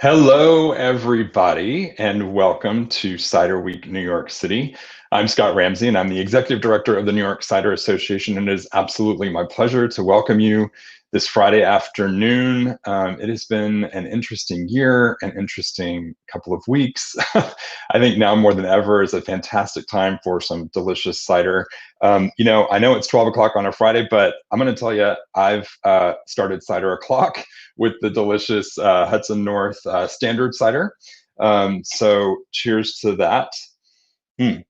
Hello, everybody, and welcome to Cider Week New York City. I'm Scott Ramsey, and I'm the Executive Director of the New York Cider Association, and it is absolutely my pleasure to welcome you this Friday afternoon. It has been an interesting year, an interesting couple of weeks. I think now more than ever is a fantastic time for some delicious cider. I know it's 12 o'clock on a Friday, but I'm going to tell you, I've started Cider O'Clock with the delicious Hudson North standard cider. So cheers to that. Mm.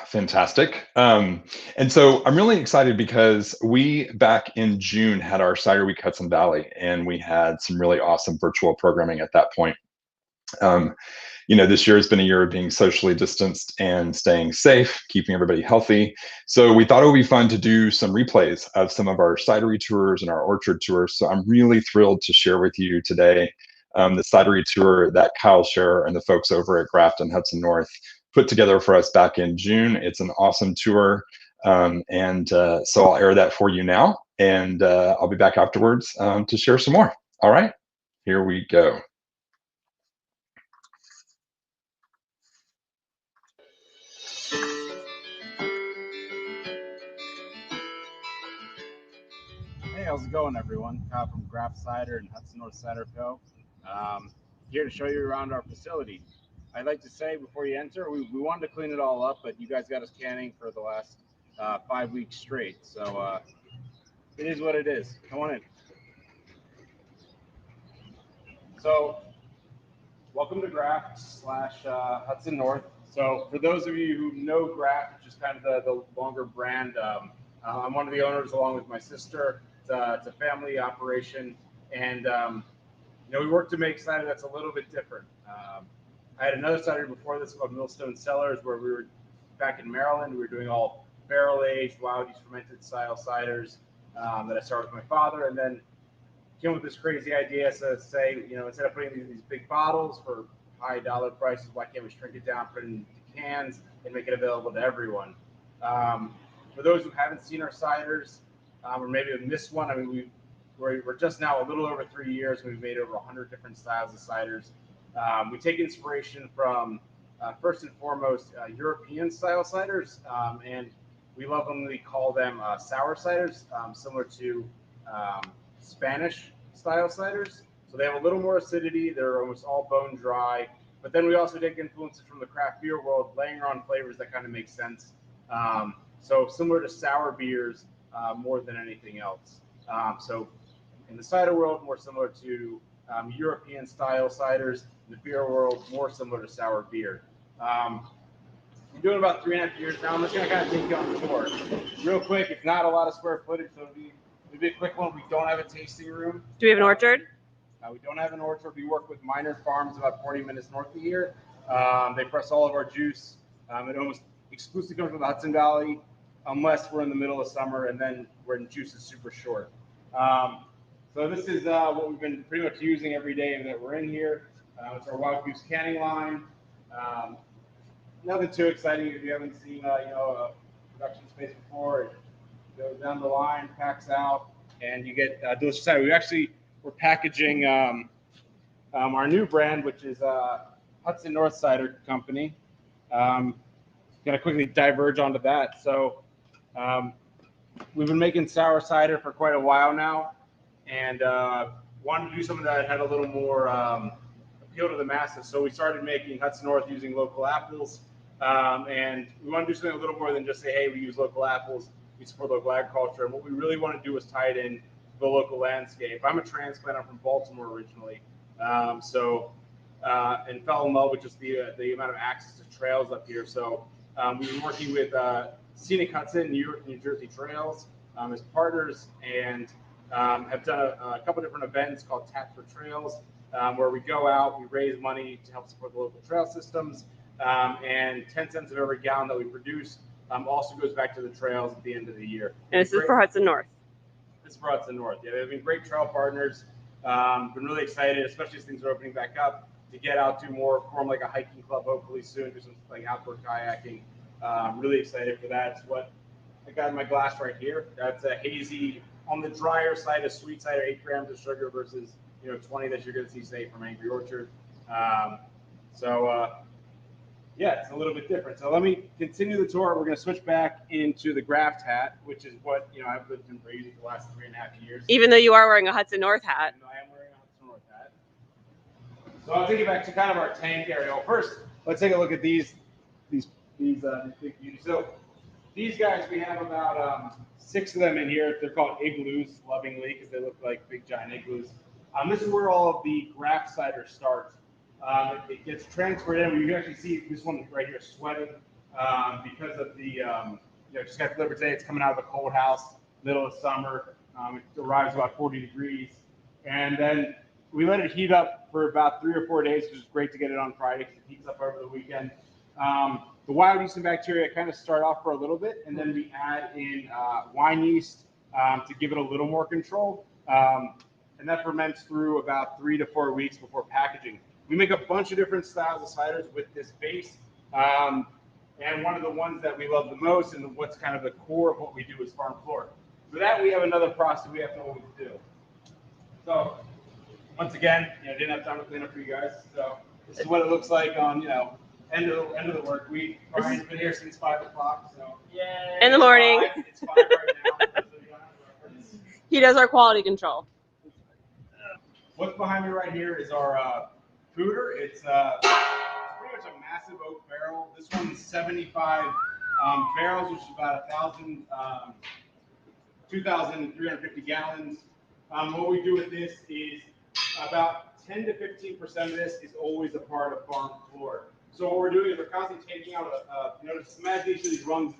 Fantastic. And so I'm really excited because we back in June had our Cider Week Hudson Valley, and we had some really awesome virtual programming at that point. Um, this year has been a year of being socially distanced and staying safe, keeping everybody healthy. So we thought it would be fun to do some replays of some of our cidery tours and our orchard tours. So I'm really thrilled to share with you today the cidery tour that Kyle Sherrer and the folks over at Graft and Hudson North put together for us back in June. It's an awesome tour. So I'll air that for you now, and I'll be back afterwards to share some more. All right, here we go. Hey, how's it going, everyone? Kyle from Graft Cider and Hudson North Cider Co. Here to show you around our facility. I'd like to say before you enter, we wanted to clean it all up, but you guys got us canning for the last 5 weeks straight. So it is what it is. Come on in. So welcome to Graft / Hudson North. So for those of you who know Graft, which is kind of the longer brand, I'm one of the owners along with my sister. It's a family operation, and we work to make cider that's a little bit different. I had another cider before this called Millstone Cellars, where we were back in Maryland. We were doing all barrel-aged, wild yeast fermented style ciders that I started with my father, and then came up with this crazy idea to say, instead of putting these big bottles for high dollar prices, why can't we shrink it down, put it into cans, and make it available to everyone? For those who haven't seen our ciders, or maybe have missed one, I mean, we're just now a little over 3 years, and we've made over 100 different styles of ciders. We take inspiration from, first and foremost, European style ciders, and we lovingly call them sour ciders, similar to Spanish style ciders. So they have a little more acidity. They're almost all bone dry. But then we also take influences from the craft beer world, laying on flavors that kind of make sense. So similar to sour beers more than anything else. So in the cider world, more similar to European style ciders. In the beer world, more similar to sour beer. We're doing about 3.5 years now. I'm just going to kind of take you on the tour. Real quick, it's not a lot of square footage, so it'll be a quick one. We don't have a tasting room. Do we have an orchard? We don't have an orchard. We work with Minor Farms about 40 minutes north of here. They press all of our juice. It almost exclusively comes from the Hudson Valley, unless we're in the middle of summer, and then when juice is super short. So this is what we've been pretty much using every day that we're in here. It's our wild goose canning line. Nothing too exciting if you haven't seen a production space before. It goes down the line, packs out, and you get delicious cider. We're packaging our new brand, which is Hudson North Cider Company. Going to quickly diverge onto that. So we've been making sour cider for quite a while now, and wanted to do something that had a little more appeal to the masses. So we started making Hudson North using local apples, and we want to do something a little more than just say, hey, we use local apples, we support local agriculture. And what we really want to do is tie it in the local landscape. I'm a transplant. I'm from Baltimore originally, and fell in love with just the amount of access to trails up here. So we've been working with Scenic Hudson, New York, New Jersey Trails as partners, and have done a couple different events called Tap for Trails, where we go out, we raise money to help support the local trail systems, and 10 cents of every gallon that we produce also goes back to the trails at the end of the year. And this is for Hudson North. This is for Hudson North. Yeah, they've been great trail partners. Been really excited, especially as things are opening back up, to get out to form like a hiking club hopefully soon, do some like outdoor kayaking. Really excited for that. It's what I got in my glass right here. That's a hazy, on the drier side of sweet cider, 8 grams of sugar versus 20 that you're going to see, say, from Angry Orchard. Yeah, it's a little bit different. So let me continue the tour. We're going to switch back into the Graft hat, which is what I've lived in for the last 3.5 years. Even though you are wearing a Hudson North hat. Even though I am wearing a Hudson North hat. So I'll take you back to kind of our tank area. Well, first, let's take a look at these big beauties. So these guys, we have about 6 of them in here. They're called igloos, lovingly, because they look like big giant igloos. This is where all of the Graft cider starts. It gets transferred in. You can actually see this one right here sweating because of the, just got delivered today. It's coming out of a cold house, middle of summer. It arrives about 40 degrees. And then we let it heat up for about 3 or 4 days, which is great to get it on Friday because it heats up over the weekend. The wild yeast and bacteria kind of start off for a little bit, and then we add in wine yeast to give it a little more control. And that ferments through about 3 to 4 weeks before packaging. We make a bunch of different styles of ciders with this base. And one of the ones that we love the most and what's kind of the core of what we do is farm floor. For that, we have another process we have to always do. So once again, didn't have time to clean up for you guys. So this is what it looks like on, end of the work week. Brian's been here since 5 o'clock. So yay, in the morning. It's 5 right now. He does our quality control. What's behind me right here is our fooder. It's pretty much a massive oak barrel. This one's 75 barrels, which is about 2,350 gallons. What we do with this is about 10 to 15% of this is always a part of farm floor. So what we're doing is we're constantly taking out just imagine each of these rungs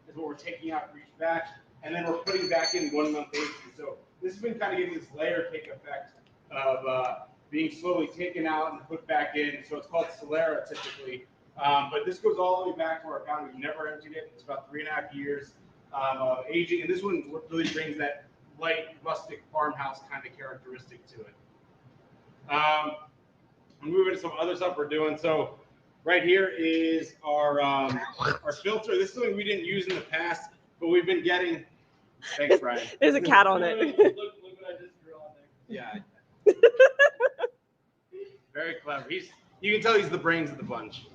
is what we're taking out for each batch, and then we're putting back in 1 month basis. So this has been kind of giving this layer cake effect of being slowly taken out and put back in. So it's called Celera typically. But this goes all the way back to our account. We've never emptied it. It's about 3.5 years of aging. And this one really brings that light, rustic farmhouse kind of characteristic to it. I'm moving to some other stuff we're doing. So right here is our filter. This is something we didn't use in the past, but we've been getting. Thanks, Brian. There's a cat on it. Look what I just drew on there. Yeah. Very clever. You can tell he's the brains of the bunch.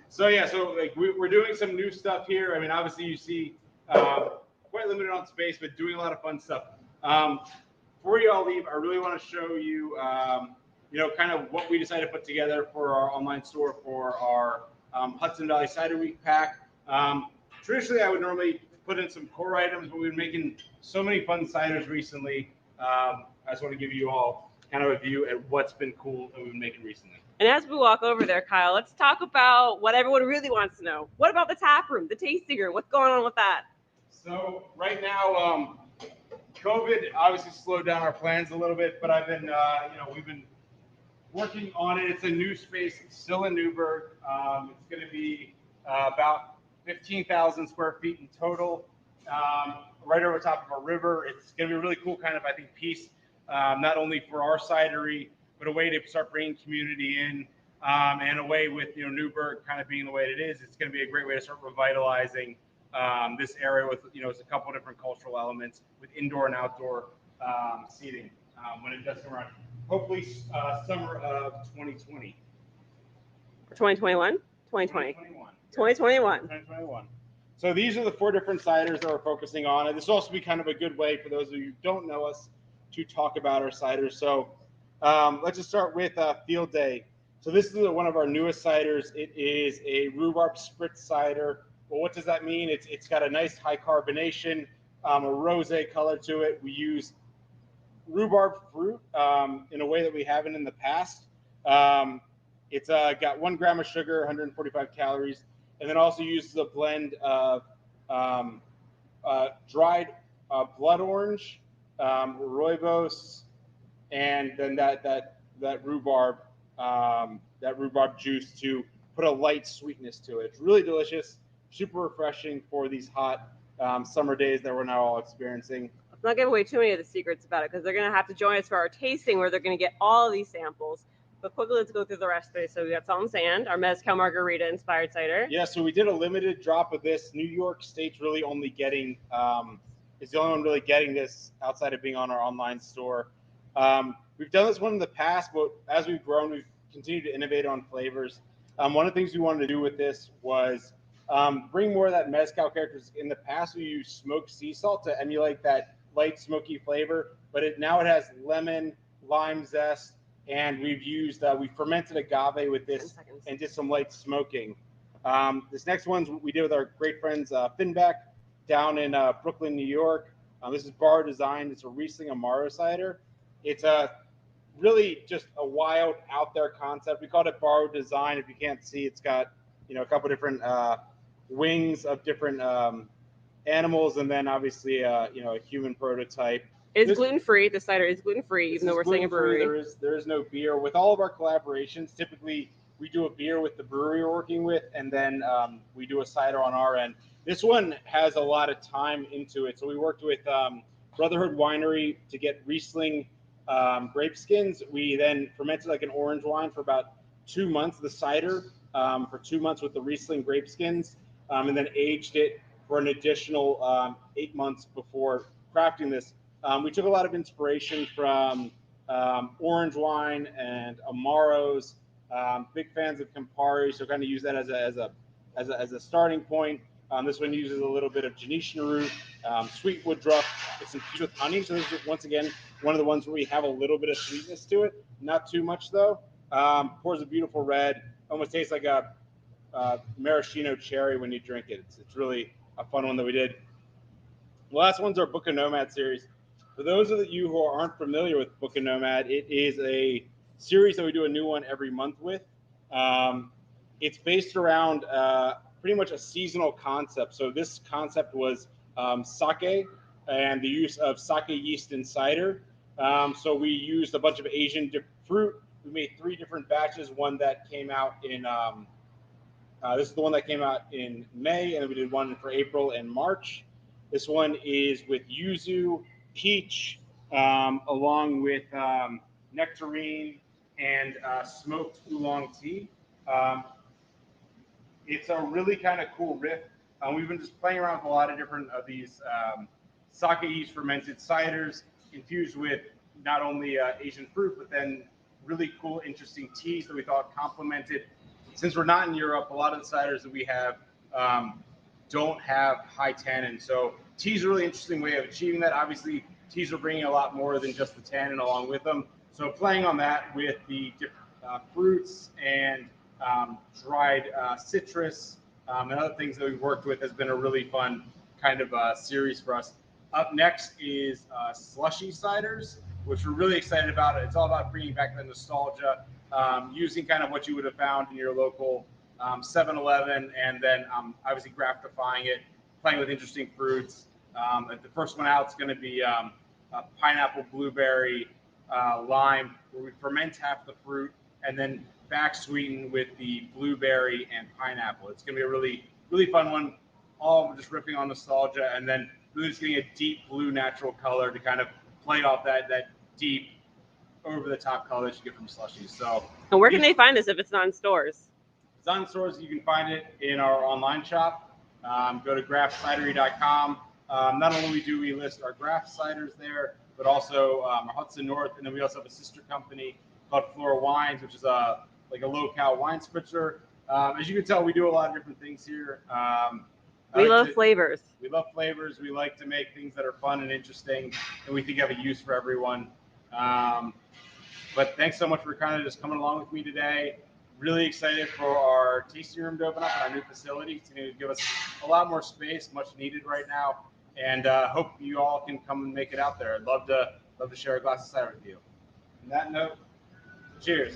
So like we're doing some new stuff here. I mean, obviously you see quite limited on space, but doing a lot of fun stuff. Before you all leave, I really want to show you, kind of what we decided to put together for our online store for our Hudson Valley Cider Week pack. Traditionally, I would normally put in some core items, but we've been making so many fun ciders recently. I just want to give you all kind of a view at what's been cool that we've been making recently. And as we walk over there, Kyle, let's talk about what everyone really wants to know. What about the tap room, the tasting room? What's going on with that? So right now, COVID obviously slowed down our plans a little bit, but I've been, we've been working on it. It's a new space. It's still in Newburgh. It's going to be about 15,000 square feet in total, right over top of a river. It's going to be a really cool kind of, I think, piece, not only for our cidery, but a way to start bringing community in, and a way with Newburgh kind of being the way it is. It's going to be a great way to start revitalizing this area with it's a couple of different cultural elements with indoor and outdoor seating when it does come around. Hopefully summer of 2020. 2021? 2020. 2021. 2021. 2021. So these are the 4 different ciders that we're focusing on. And this will also be kind of a good way for those of you who don't know us to talk about our ciders. So let's just start with Field Day. So this is one of our newest ciders. It is a Rhubarb Spritz cider. Well, what does that mean? It's got a nice high carbonation, a rosé color to it. We use rhubarb fruit in a way that we haven't in the past. It's got 1 gram of sugar, 145 calories, and then also uses a blend of dried blood orange, rooibos, and then that rhubarb juice to put a light sweetness to it. It's really delicious, super refreshing for these hot summer days that we're now all experiencing. Let's not give away too many of the secrets about it because they're going to have to join us for our tasting where they're going to get all of these samples. But quickly, let's go through the rest of it. So we got Salt and Sand, our Mezcal Margarita inspired cider. Yeah, so we did a limited drop of this. New York State's really only getting, is the only one really getting this outside of being on our online store. We've done this one in the past, but as we've grown, we've continued to innovate on flavors. One of the things we wanted to do with this was bring more of that mezcal character. In the past, we used smoked sea salt to emulate that light, smoky flavor, but now it has lemon, lime zest, and we fermented agave with this and did some light smoking. This next one we did with our great friends Finbeck down in Brooklyn, New York. This is Bar Design. It's a Riesling Amaro cider. It's really just a wild, out there concept. We called it Bar Design. If you can't see, it's got a couple different wings of different animals, and then obviously a human prototype. It's gluten-free. The cider is gluten-free, even though we're saying a brewery. There is no beer. With all of our collaborations, typically we do a beer with the brewery we're working with, and then we do a cider on our end. This one has a lot of time into it. So we worked with Brotherhood Winery to get Riesling grape skins. We then fermented like an orange wine for about 2 months, the cider for 2 months with the Riesling grape skins, and then aged it for an additional 8 months before crafting this. We took a lot of inspiration from orange wine and Amaros. Big fans of Campari, so kind of use that as a starting point. This one uses a little bit of Genetian root, sweet woodruff. It's infused with honey, so this is once again one of the ones where we have a little bit of sweetness to it, not too much though. Pours a beautiful red, almost tastes like a maraschino cherry when you drink it. It's really a fun one that we did. The last one's our Book of Nomad series. For those of you who aren't familiar with Book of Nomad, it is a series that we do a new one every month with. It's based around pretty much a seasonal concept. So this concept was sake and the use of sake yeast in cider. So we used a bunch of Asian fruit. We made 3 different batches. One that came out in this is the one that came out in May, and we did one for April and March. This one is with yuzu, peach, along with nectarine and smoked oolong tea. It's a really kind of cool riff. We've been just playing around with a lot of different of these sake yeast fermented ciders infused with not only Asian fruit, but then really cool, interesting teas that we thought complemented. Since we're not in Europe, a lot of the ciders that we have don't have high tannin. So tea is a really interesting way of achieving that. Obviously, teas are bringing a lot more than just the tannin along with them. So playing on that with the different fruits and dried citrus and other things that we've worked with has been a really fun kind of series for us. Up next is Slushy Ciders, which we're really excited about. It's all about bringing back the nostalgia, using kind of what you would have found in your local 7-Eleven, and then obviously graftifying it, playing with interesting fruits. The first one out is going to be pineapple, blueberry, lime, where we ferment half the fruit and then back sweeten with the blueberry and pineapple. It's going to be a really, really fun one, all just ripping on nostalgia, and then really just getting a deep blue natural color to kind of play off that deep over-the-top color that you get from slushies. So, and where can they find this if it's not in stores? It's on stores. You can find it in our online shop. Go to graftcidery.com. Not only do we list our Graft ciders there, but also our Hudson North, and then we also have a sister company called Flora Wines, which is like a low-cal wine spritzer. As you can tell, we do a lot of different things here. We love flavors. We love flavors. We like to make things that are fun and interesting, and we think have a use for everyone. But thanks so much for kind of just coming along with me today. Really excited for our tasting room to open up in our new facility. It's going to give us a lot more space, much needed right now. And hope you all can come and make it out there. I'd love to share a glass of cider with you. On that note, cheers.